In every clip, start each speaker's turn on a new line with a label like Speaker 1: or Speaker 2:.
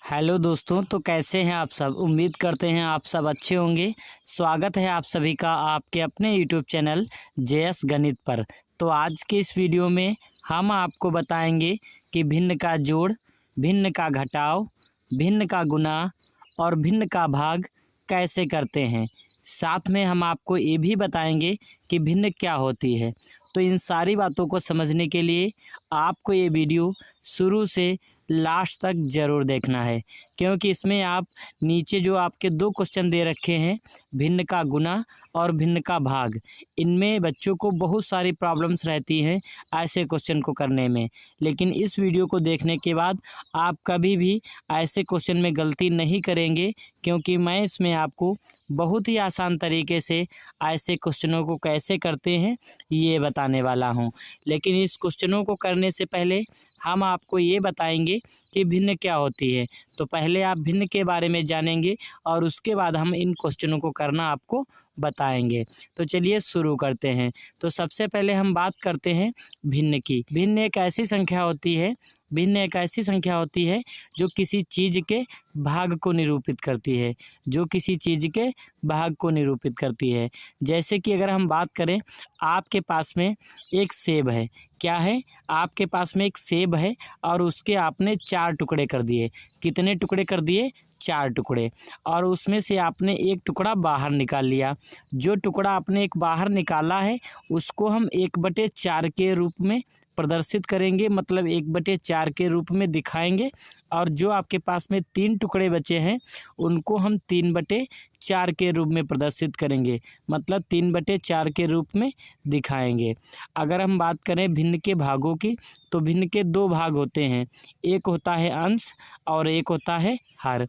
Speaker 1: Hello दोस्तों, तो कैसे हैं आप सब। उम्मीद करते हैं आप सब अच्छे होंगे। स्वागत है आप सभी का आपके अपने यूट्यूब चैनल जेएस गणित पर। तो आज के इस वीडियो में हम आपको बताएंगे कि भिन्न का जोड़, भिन्न का घटाव, भिन्न का गुणा और भिन्न का भाग कैसे करते हैं। साथ में हम आपको ये भी बताएंगे कि भिन्न क्या होती है। तो इन सारी बातों को समझने के लिए आपको ये वीडियो शुरू से लास्ट तक ज़रूर देखना है, क्योंकि इसमें आप नीचे जो आपके दो क्वेश्चन दे रखे हैं, भिन्न का गुणा और भिन्न का भाग, इनमें बच्चों को बहुत सारी प्रॉब्लम्स रहती हैं ऐसे क्वेश्चन को करने में। लेकिन इस वीडियो को देखने के बाद आप कभी भी ऐसे क्वेश्चन में गलती नहीं करेंगे, क्योंकि मैं इसमें आपको बहुत ही आसान तरीके से ऐसे क्वेश्चनों को कैसे करते हैं ये बताने वाला हूँ। लेकिन इस क्वेश्चनों को करने से पहले हम आपको ये बताएंगे कि भिन्न क्या होती है। तो पहले आप भिन्न के बारे में जानेंगे और उसके बाद हम इन क्वेश्चनों को करना आपको बताएंगे। तो चलिए शुरू करते हैं। तो सबसे पहले हम बात करते हैं भिन्न की। भिन्न एक ऐसी संख्या होती है, भिन्न एक ऐसी संख्या होती है जो किसी चीज़ के भाग को निरूपित करती है, जो किसी चीज़ के भाग को निरूपित करती है। जैसे कि अगर हम बात करें, आपके पास में एक सेब है। क्या है? आपके पास में एक सेब है और उसके आपने 4 टुकड़े कर दिए। कितने टुकड़े कर दिए? 4 टुकड़े। और उसमें से आपने एक टुकड़ा बाहर निकाल लिया। जो टुकड़ा आपने एक बाहर निकाला है उसको हम 1/4 के रूप में प्रदर्शित करेंगे, मतलब 1/4 के रूप में दिखाएंगे। और जो आपके पास में 3 टुकड़े बचे हैं उनको हम 3/4 के रूप में प्रदर्शित करेंगे, मतलब 3/4 के रूप में दिखाएंगे। अगर हम बात करें भिन्न के भागों की, तो भिन्न के 2 भाग होते हैं, एक होता है अंश और एक होता है हर।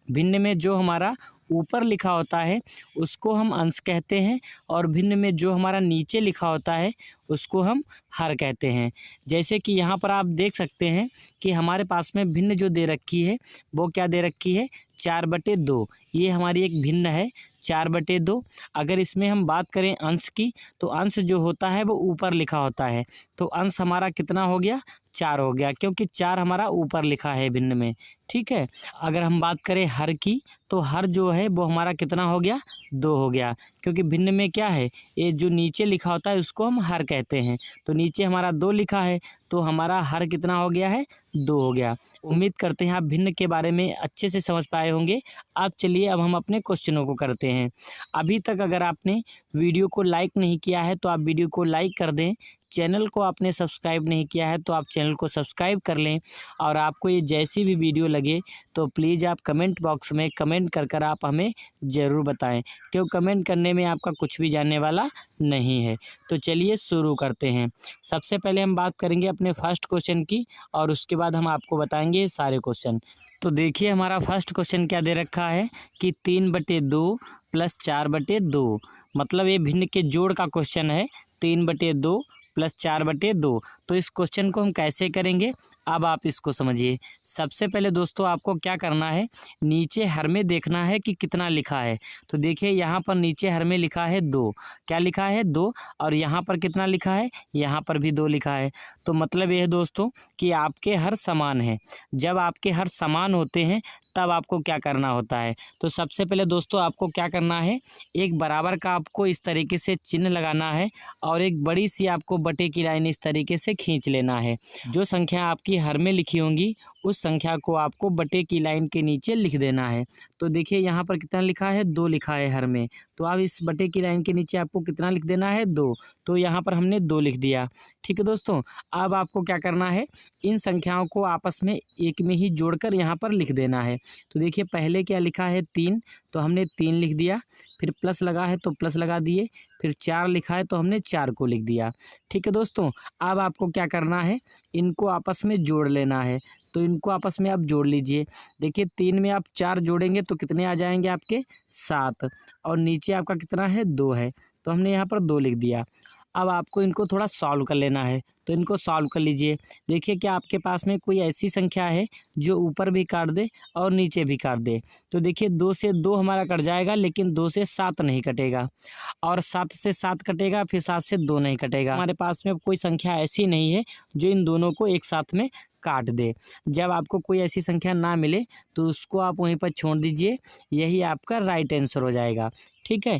Speaker 1: भिन्न में जो हमारा ऊपर लिखा होता है उसको हम अंश कहते हैं, और भिन्न में जो हमारा नीचे लिखा होता है उसको हम हर कहते हैं। जैसे कि यहाँ पर आप देख सकते हैं कि हमारे पास में भिन्न जो दे रखी है वो क्या दे रखी है? 4/2। ये हमारी एक भिन्न है, 4/2। अगर इसमें हम बात करें अंश की, तो अंश जो होता है वो ऊपर लिखा होता है। तो अंश हमारा कितना हो गया? 4 हो गया, क्योंकि 4 हमारा ऊपर लिखा है भिन्न में। ठीक है। अगर हम बात करें हर की, तो हर जो है वो हमारा कितना हो गया? 2 हो गया, क्योंकि भिन्न में क्या है, ये जो नीचे लिखा होता है उसको हम हर कहते हैं। तो नीचे हमारा 2 लिखा है तो हमारा हर कितना हो गया है? 2 हो गया। उम्मीद करते हैं आप भिन्न के बारे में अच्छे से समझ पाए होंगे। अब चलिए अब हम अपने क्वेश्चनों को करते हैं। अभी तक अगर आपने वीडियो को लाइक नहीं किया है तो आप वीडियो को लाइक कर दें। चैनल को आपने सब्सक्राइब नहीं किया है तो आप चैनल को सब्सक्राइब कर लें। और आपको ये जैसी भी वीडियो लगे तो प्लीज़ आप कमेंट बॉक्स में कमेंट कर आप हमें ज़रूर बताएं, क्यों कमेंट करने में आपका कुछ भी जाने वाला नहीं है। तो चलिए शुरू करते हैं। सबसे पहले हम बात करेंगे अपने फर्स्ट क्वेश्चन की, और उसके बाद हम आपको बताएंगे सारे क्वेश्चन। तो देखिए हमारा फर्स्ट क्वेश्चन क्या दे रखा है कि 3/2 + 4/2, मतलब ये भिन्न के जोड़ का क्वेश्चन है। 3/2 + 4/2। तो इस क्वेश्चन को हम कैसे करेंगे, अब आप इसको समझिए। सबसे पहले दोस्तों आपको क्या करना है, नीचे हर में देखना है कि कितना लिखा है। तो देखिए यहाँ पर नीचे हर में लिखा है 2। क्या लिखा है? 2। और यहाँ पर कितना लिखा है? यहाँ पर भी 2 लिखा है। तो मतलब ये है दोस्तों कि आपके हर समान है। जब आपके हर समान होते हैं तब आपको क्या करना होता है। तो सबसे पहले दोस्तों आपको क्या करना है, एक बराबर का आपको इस तरीके से चिन्ह लगाना है और एक बड़ी सी आपको बटे की लाइन इस तरीके से खींच लेना है। जो संख्या आपकी हर में लिखी होंगी उस संख्या को आपको बटे की लाइन के नीचे लिख देना है। तो देखिए यहाँ पर कितना लिखा है? 2 लिखा है हर में। तो अब इस बटे की लाइन के नीचे आपको कितना लिख देना है? 2। तो यहाँ पर हमने 2 लिख दिया। ठीक है दोस्तों, अब आपको क्या करना है, इन संख्याओं को आपस में एक में ही जोड़कर यहाँ पर लिख देना है। तो देखिए पहले क्या लिखा है? 3, तो हमने 3 लिख दिया। फिर प्लस लगा है तो प्लस लगा दिए। फिर 4 लिखा है तो हमने 4 को लिख दिया। ठीक है दोस्तों, अब आपको क्या करना है, इनको आपस में जोड़ लेना है। तो इनको आपस में आप जोड़ लीजिए। देखिए 3 में आप 4 जोड़ेंगे तो कितने आ जाएंगे आपके? 7। और नीचे आपका कितना है? 2 है, तो हमने यहाँ पर 2 लिख दिया। अब आपको इनको थोड़ा सॉल्व कर लेना है, तो इनको सॉल्व कर लीजिए। देखिए क्या आपके पास में कोई ऐसी संख्या है जो ऊपर भी काट दे और नीचे भी काट दे। तो देखिए 2 से 2 हमारा कट जाएगा, लेकिन 2 से 7 नहीं कटेगा, और 7 से 7 कटेगा, फिर 7 से 2 नहीं कटेगा। हमारे पास में कोई संख्या ऐसी नहीं है जो इन दोनों को एक साथ में काट दे। जब आपको कोई ऐसी संख्या ना मिले तो उसको आप वहीं पर छोड़ दीजिए, यही आपका राइट आंसर हो जाएगा। ठीक है,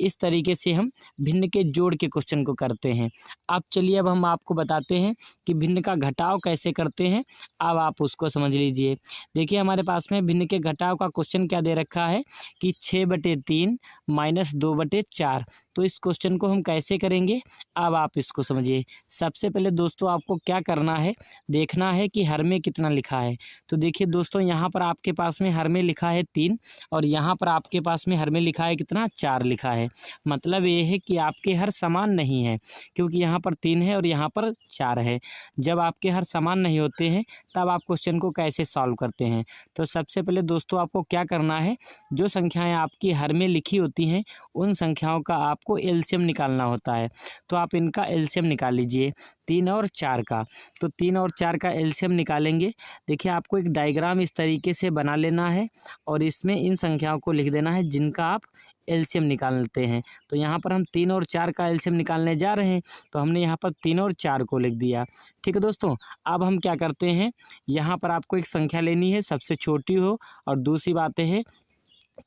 Speaker 1: इस तरीके से हम भिन्न के जोड़ के क्वेश्चन को करते हैं। अब चलिए, अब हम आपको बताते हैं कि भिन्न का घटाव कैसे करते हैं। अब आप उसको समझ लीजिए। देखिए, हमारे पास में भिन्न के घटाव का क्वेश्चन क्या दे रखा है कि 6/3 माइनस 2/4। तो इस क्वेश्चन को हम कैसे करेंगे, अब आप इसको समझिए। सबसे पहले दोस्तों आपको क्या करना है, देखना है कि हर में कितना लिखा है। तो देखिए दोस्तों, यहाँ पर आपके पास में हर में लिखा है 3 और यहाँ पर आपके पास में हर में लिखा है कितना, 4 लिखा है। मतलब ये है कि आपके हर समान नहीं है, क्योंकि यहाँ पर 3 है और यहाँ पर 4 है। जब आपके हर समान नहीं होते हैं तब आप क्वेश्चन को कैसे सॉल्व करते हैं। तो सबसे पहले दोस्तों आपको क्या करना है, जो संख्याएं आपकी हर में लिखी होती हैं उन संख्याओं का आपको एलसीएम निकालना होता है। तो आप इनका एलसीएम निकाल लीजिए, 3 और 4 का। तो 3 और 4 का एलसीएम निकालेंगे। देखिए, आपको एक डायग्राम इस तरीके से बना लेना है और इसमें इन संख्याओं को लिख देना है जिनका आप एलसीएम निकालते हैं। तो यहाँ पर हम 3 और 4 का एलसीएम निकालने जा रहे हैं, तो हमने यहाँ पर 3 और 4 को लिख दिया। ठीक है दोस्तों, अब हम क्या करते हैं, यहाँ पर आपको एक संख्या लेनी है, सबसे छोटी हो, और दूसरी बात है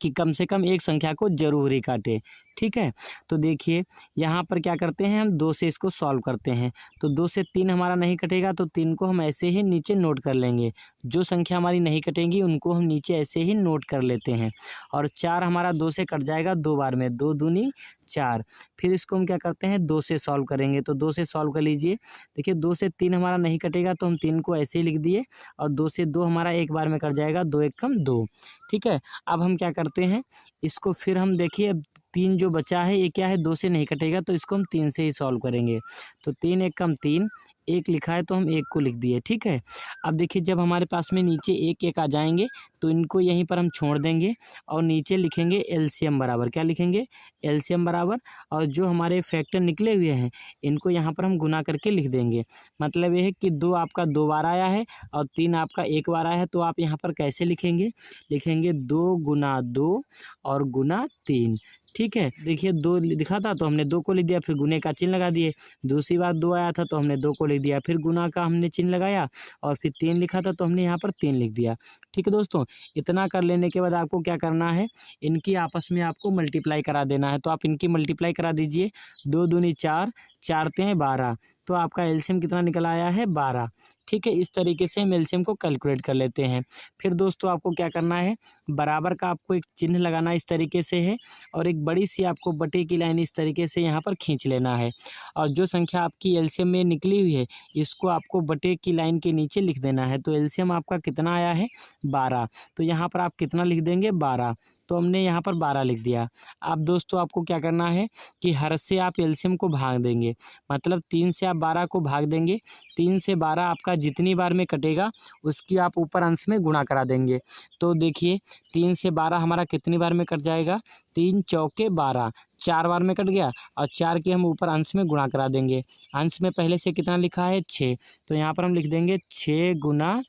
Speaker 1: कि कम से कम एक संख्या को जरूर ही काटे। ठीक है, तो देखिए यहाँ पर क्या करते हैं, हम 2 से इसको सॉल्व करते हैं। तो 2 से 3 हमारा नहीं कटेगा, तो 3 को हम ऐसे ही नीचे नोट कर लेंगे। जो संख्या हमारी नहीं कटेंगी उनको हम नीचे ऐसे ही नोट कर लेते हैं। और 4 हमारा 2 से कट जाएगा 2 बार में, 2 दूनी 4। फिर इसको हम क्या करते हैं, 2 से सॉल्व करेंगे। तो 2 से सॉल्व कर लीजिए। देखिए, 2 से 3 हमारा नहीं कटेगा, तो हम 3 को ऐसे ही लिख दिए और 2 से 2 हमारा एक बार में कट जाएगा, 2 एकम 2। ठीक है, अब हम क्या करते हैं, इसको फिर हम देखिए 3 जो बचा है ये क्या है, 2 से नहीं कटेगा, तो इसको हम 3 से ही सॉल्व करेंगे। तो 3 एकम 3, 1 लिखा है तो हम 1 को लिख दिए। ठीक है, अब देखिए जब हमारे पास में नीचे 1 1 आ जाएंगे तो इनको यहीं पर हम छोड़ देंगे और नीचे लिखेंगे एलसीएम बराबर, क्या लिखेंगे, एलसीएम बराबर, और जो हमारे फैक्टर निकले हुए हैं इनको यहाँ पर हम गुना करके लिख देंगे। मतलब ये है कि 2 आपका 2 बार आया है और 3 आपका 1 बार आया है, तो आप यहाँ पर कैसे लिखेंगे, लिखेंगे 2 गुना 2 और गुना 3। ठीक है, देखिए 2 लिखा था तो हमने 2 को लिख दिया, फिर गुने का चिन्ह लगा दिए। दूसरी बार 2 आया था तो हमने 2 को लिख दिया, फिर गुना का हमने चिन्ह लगाया, और फिर 3 लिखा था तो हमने यहाँ पर 3 लिख दिया। ठीक है दोस्तों, इतना कर लेने के बाद आपको क्या करना है, इनकी आपस में आपको मल्टीप्लाई करा देना है। तो आप इनकी मल्टीप्लाई करा दीजिए, 2 दूनी 4, 4 तें 12, तो आपका एलसीएम कितना निकल आया है, 12। ठीक है, इस तरीके से हम एलसीएम को कैलकुलेट कर लेते हैं। फिर दोस्तों आपको क्या करना है, बराबर का आपको एक चिन्ह लगाना इस तरीके से है, और एक बड़ी सी आपको बटे की लाइन इस तरीके से यहाँ पर खींच लेना है, और जो संख्या आपकी एलसीएम में निकली हुई है इसको आपको बटे की लाइन के नीचे लिख देना है। तो एलसीएम आपका कितना आया है, 12। तो यहाँ पर आप कितना लिख देंगे, 12। तो हमने यहाँ पर 12 लिख दिया। अब दोस्तों आपको क्या करना है कि हर से आप एलसीएम को भाग देंगे, मतलब 3 से आप 12 को भाग देंगे। 3 से 12 आपका जितनी बार में कटेगा उसकी आप ऊपर अंश में गुणा करा देंगे। तो देखिए 3 से 12 हमारा कितनी बार में कट जाएगा, 3 चौके 12, 4 बार में कट गया, और 4 के हम ऊपर अंश में गुणा करा देंगे। अंश में पहले से कितना लिखा है, 6, तो यहाँ पर हम लिख देंगे 6 गुना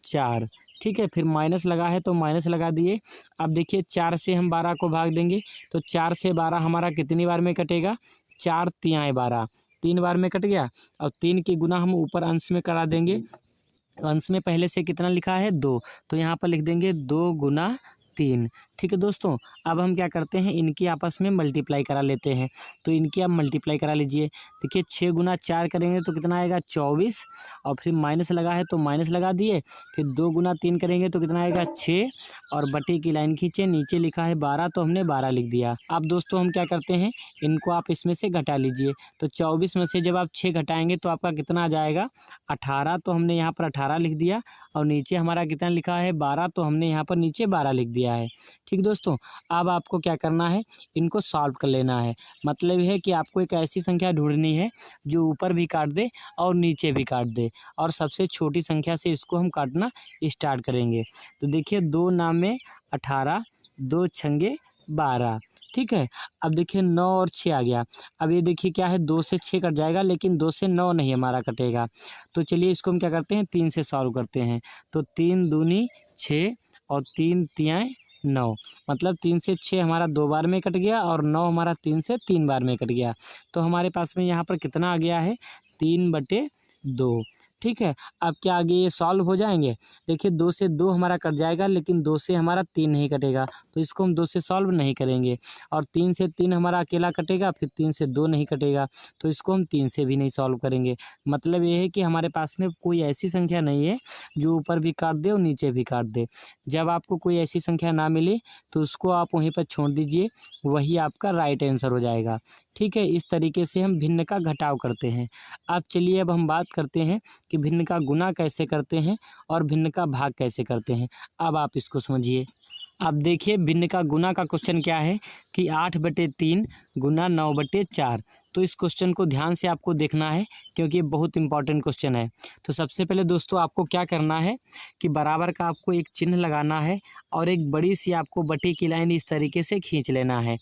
Speaker 1: 4। ठीक है, फिर माइनस लगा है तो माइनस लगा दिए। अब देखिए 4 से हम 12 को भाग देंगे, तो 4 से 12 हमारा कितनी बार में कटेगा, 4 तियाएँ 12, 3 बार में कट गया, और 3 की गुना हम ऊपर अंश में करा देंगे। अंश में पहले से कितना लिखा है, 2, तो यहाँ पर लिख देंगे 2 गुना 3। ठीक है दोस्तों, अब हम क्या करते हैं, इनकी आपस में मल्टीप्लाई करा लेते हैं। तो इनकी आप मल्टीप्लाई करा लीजिए। देखिए 6 गुना 4 करेंगे तो कितना आएगा, 24, और फिर माइनस लगा है तो माइनस लगा दिए। फिर 2 गुना 3 करेंगे तो कितना आएगा, 6, और बटे की लाइन खींचे, नीचे लिखा है 12 तो हमने 12 लिख दिया। अब दोस्तों हम क्या करते हैं, इनको आप इसमें से घटा लीजिए। तो 24 में से जब आप 6 घटाएंगे तो आपका कितना आ जाएगा, 18, तो हमने यहाँ पर 18 लिख दिया, और नीचे हमारा कितना लिखा है, 12, तो हमने यहाँ पर नीचे 12 लिख दिया है। ठीक दोस्तों, अब आपको क्या करना है, इनको सॉल्व कर लेना है। मतलब यह है कि आपको एक ऐसी संख्या ढूंढनी है जो ऊपर भी काट दे और नीचे भी काट दे, और सबसे छोटी संख्या से इसको हम काटना स्टार्ट करेंगे। तो देखिए 2 नाम में 18, 2 छंगे 12। ठीक है, अब देखिए 9 और 6 आ गया। अब ये देखिए क्या है, 2 से 6 कट जाएगा, लेकिन 2 से 9 नहीं हमारा कटेगा। तो चलिए इसको हम क्या करते हैं, 3 से सॉल्व करते हैं। तो 3 दूनी 6 और 3 तियाएँ 9, मतलब 3 से 6 हमारा 2 बार में कट गया, और 9 हमारा 3 से 3 बार में कट गया। तो हमारे पास में यहाँ पर कितना आ गया है, 3/2। ठीक है। अब क्या आगे ये सॉल्व हो जाएंगे। देखिए 2 से 2 हमारा कट जाएगा, लेकिन 2 से हमारा 3 नहीं कटेगा, तो इसको हम 2 से सॉल्व नहीं करेंगे। और 3 से 3 हमारा अकेला कटेगा, फिर 3 से 2 नहीं कटेगा, तो इसको हम 3 से भी नहीं सॉल्व करेंगे। मतलब ये है कि हमारे पास में कोई ऐसी संख्या नहीं है जो ऊपर भी काट दे और नीचे भी काट दे। जब आपको कोई ऐसी संख्या ना मिले तो उसको आप वहीं पर छोड़ दीजिए, वही आपका राइट आंसर हो जाएगा। ठीक है, इस तरीके से हम भिन्न का घटाव करते हैं। अब चलिए अब हम बात करते हैं कि भिन्न का गुणा कैसे करते हैं और भिन्न का भाग कैसे करते हैं। अब आप इसको समझिए। अब देखिए भिन्न का गुणा का क्वेश्चन क्या है कि 8/3 गुना 9/4। तो इस क्वेश्चन को ध्यान से आपको देखना है, क्योंकि ये बहुत इंपॉर्टेंट क्वेश्चन है। तो सबसे पहले दोस्तों आपको क्या करना है कि बराबर का आपको एक चिन्ह लगाना है और एक बड़ी सी आपको बटे की लाइन इस तरीके से खींच लेना है।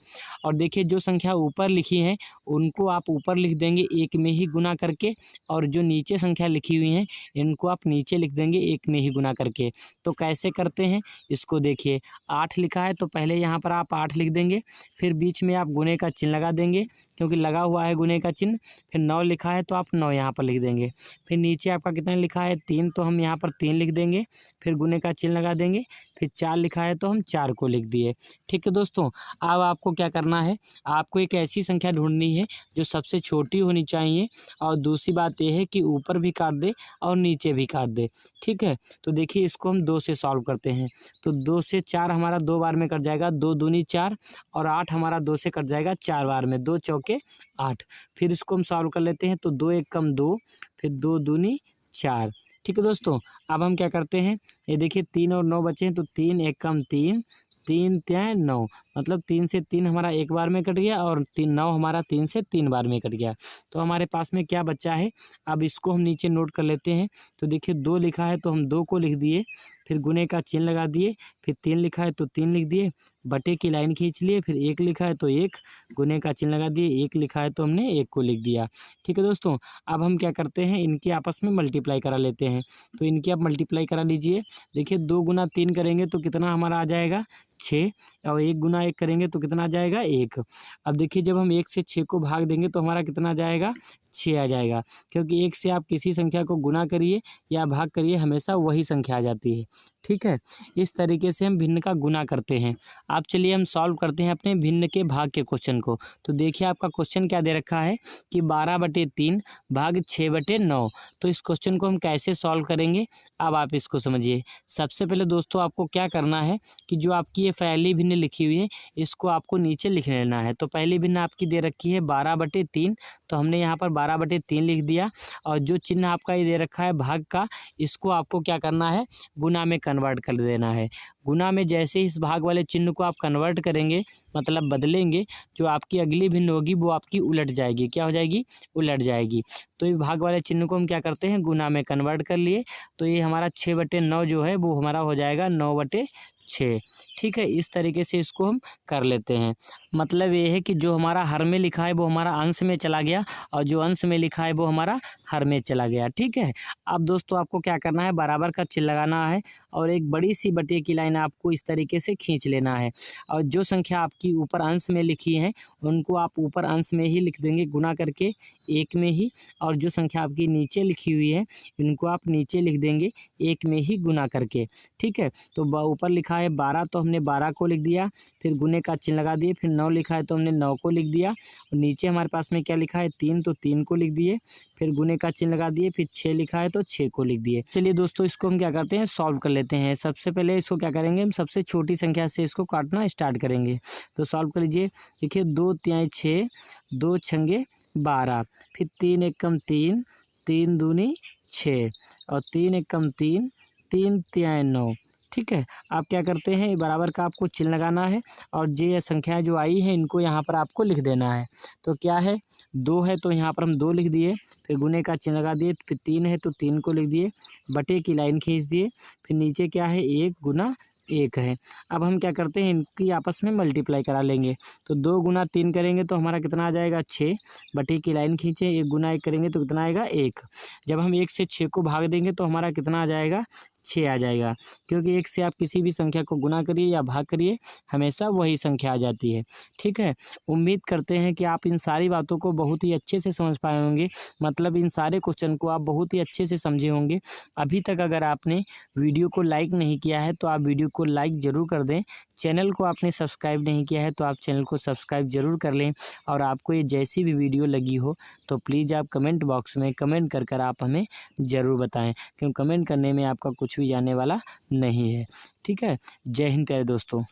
Speaker 1: और देखिए जो संख्या ऊपर लिखी है उनको आप ऊपर लिख देंगे 1 में ही गुना करके, और जो नीचे संख्या लिखी हुई हैं इनको आप नीचे लिख देंगे 1 में ही गुना करके। तो कैसे करते हैं इसको देखिए। 8 लिखा है तो पहले यहाँ पर आप 8 लिख देंगे, फिर बीच में आप गुने का चिन्ह लगा देंगे क्योंकि लगा हुआ है गुने का चिन्ह। फिर 9 लिखा है तो आप 9 यहाँ पर लिख देंगे। फिर नीचे आपका कितना लिखा है 3, तो हम यहाँ पर 3 लिख देंगे, फिर गुने का चिन्ह लगा देंगे। फिर 4 लिखा है तो हम 4 को लिख दिए। ठीक है दोस्तों, अब आपको क्या करना है, आपको एक ऐसी संख्या ढूंढनी है जो सबसे छोटी होनी चाहिए, और दूसरी बात यह है कि ऊपर भी काट दे और नीचे भी काट दे। ठीक है, तो देखिए इसको हम 2 से सॉल्व करते हैं। तो 2 से 4 हमारा 2 बार में कट जाएगा, 2 दूनी 4, और 8 हमारा 2 से कट जाएगा 4 बार में, 2 चौके 8। फिर इसको हम सॉल्व कर लेते हैं, तो 2 1 कम 2, फिर 2 दूनी 4। ठीक है दोस्तों, अब हम क्या करते हैं, ये देखिए 3 और 9 बचे हैं, तो 3 1 कम 3, 3 3 9, मतलब 3 से 3 हमारा एक बार में कट गया, और 9 हमारा 3 से 3 बार में कट गया। तो हमारे पास में क्या बचा है, अब इसको हम नीचे नोट कर लेते हैं। तो देखिए 2 लिखा है तो हम 2 को लिख दिए, फिर गुने का चिन्ह लगा दिए। फिर 3 लिखा है तो 3 लिख दिए, बटे की लाइन खींच लिए। फिर 1 लिखा है तो 1, गुने का चिन्ह लगा दिए। 1 लिखा है तो हमने 1 को लिख दिया। ठीक है दोस्तों, अब हम क्या करते हैं, इनके आपस में मल्टीप्लाई करा लेते हैं। तो इनकी आप मल्टीप्लाई करा लीजिए। देखिए 2 गुना 3 करेंगे तो कितना हमारा आ जाएगा 6, और 1 गुना 1 करेंगे तो कितना आ जाएगा 1। अब देखिए जब हम 1 से 6 को भाग देंगे तो हमारा कितना आ जाएगा 6 आ जाएगा, क्योंकि 1 से आप किसी संख्या को गुना करिए या भाग करिए हमेशा वही संख्या आ जाती है। ठीक है, इस तरीके से हम भिन्न का गुना करते हैं। अब चलिए हम सॉल्व करते हैं अपने भिन्न के भाग के क्वेश्चन को। तो देखिए आपका क्वेश्चन क्या दे रखा है कि 12/3 भाग 6/9। तो इस क्वेश्चन को हम कैसे सॉल्व करेंगे, अब आप इसको समझिए। सबसे पहले दोस्तों आपको क्या करना है कि जो आपकी ये पहली भिन्न लिखी हुई है इसको आपको नीचे लिख लेना है। तो पहली भिन्न आपकी दे रखी है 12/3, तो हमने यहाँ पर 12/3 लिख दिया। और जो चिन्ह आपका ये दे रखा है भाग का, इसको आपको क्या करना है, गुना में कन्वर्ट कर देना है। गुना में जैसे ही इस भाग वाले चिन्ह को आप कन्वर्ट करेंगे, मतलब बदलेंगे, जो आपकी अगली भिन्न होगी वो आपकी उलट जाएगी। क्या हो जाएगी, उलट जाएगी। तो ये भाग वाले चिन्ह को हम क्या करते हैं, गुना में कन्वर्ट कर लिए। तो ये हमारा 6/9 जो है वो हमारा हो जाएगा 9/6। ठीक है, इस तरीके से इसको हम कर लेते हैं। मतलब ये है कि जो हमारा हर में लिखा है वो हमारा अंश में चला गया, और जो अंश में लिखा है वो हमारा हर में चला गया। ठीक है, अब दोस्तों आपको क्या करना है, बराबर का चिन्ह लगाना है और एक बड़ी सी बटे की लाइन आपको इस तरीके से खींच लेना है। और जो संख्या आपकी ऊपर अंश में लिखी है उनको आप ऊपर अंश में ही लिख देंगे गुना करके 1 में ही, और जो संख्या आपकी नीचे लिखी हुई है इनको आप नीचे लिख देंगे 1 में ही गुना करके। ठीक है, तो ऊपर लिखा है 12 तो हमने 12 को लिख दिया, फिर गुने का चिन्ह लगा दिए। फिर 9 लिखा है तो हमने 9 को लिख दिया, और नीचे हमारे पास में क्या लिखा है 3, तो 3 को लिख दिए, फिर गुने का चिन्ह लगा दिए। फिर 6 लिखा है तो 6 को लिख दिए। चलिए दोस्तों इसको हम क्या करते हैं, सॉल्व कर लेते हैं। सबसे पहले इसको क्या करेंगे, हम सबसे छोटी संख्या से इसको काटना स्टार्ट करेंगे। तो सॉल्व कर लीजिए। देखिए 2 तिहाई 6, 2 छंगे 12, फिर 3 1 कम 3, 3 दूनी 6, और 3 1 कम 3, 3 तिहाई 9। ठीक है, आप क्या करते हैं, बराबर का आपको चिन्ह लगाना है, और ये संख्याएं जो आई हैं इनको यहाँ पर आपको लिख देना है। तो क्या है, 2 है तो यहाँ पर हम 2 लिख दिए, फिर गुने का चिन्ह लगा दिए। फिर 3 है तो 3 को लिख दिए, बटे की लाइन खींच दिए। फिर नीचे क्या है 1 गुना 1 है। अब हम क्या करते हैं, इनकी आपस में मल्टीप्लाई करा लेंगे। तो 2 गुना 3 करेंगे तो हमारा कितना आ जाएगा 6, बटे की लाइन खींचे। 1 गुना 1 करेंगे तो कितना आएगा 1। जब हम 1 से 6 को भाग देंगे तो हमारा कितना आ जाएगा 6 आ जाएगा, क्योंकि 1 से आप किसी भी संख्या को गुना करिए या भाग करिए, हमेशा वही संख्या आ जाती है। ठीक है, उम्मीद करते हैं कि आप इन सारी बातों को बहुत ही अच्छे से समझ पाए होंगे, मतलब इन सारे क्वेश्चन को आप बहुत ही अच्छे से समझे होंगे। अभी तक अगर आपने वीडियो को लाइक नहीं किया है तो आप वीडियो को लाइक ज़रूर कर दें। चैनल को आपने सब्सक्राइब नहीं किया है तो आप चैनल को सब्सक्राइब ज़रूर कर लें। और आपको ये जैसी भी वीडियो लगी हो तो प्लीज़ आप कमेंट बॉक्स में कमेंट कर आप हमें ज़रूर बताएं, क्योंकि कमेंट करने में आपका कुछ भी जाने वाला नहीं है। ठीक है, जय हिंद प्यारे दोस्तों।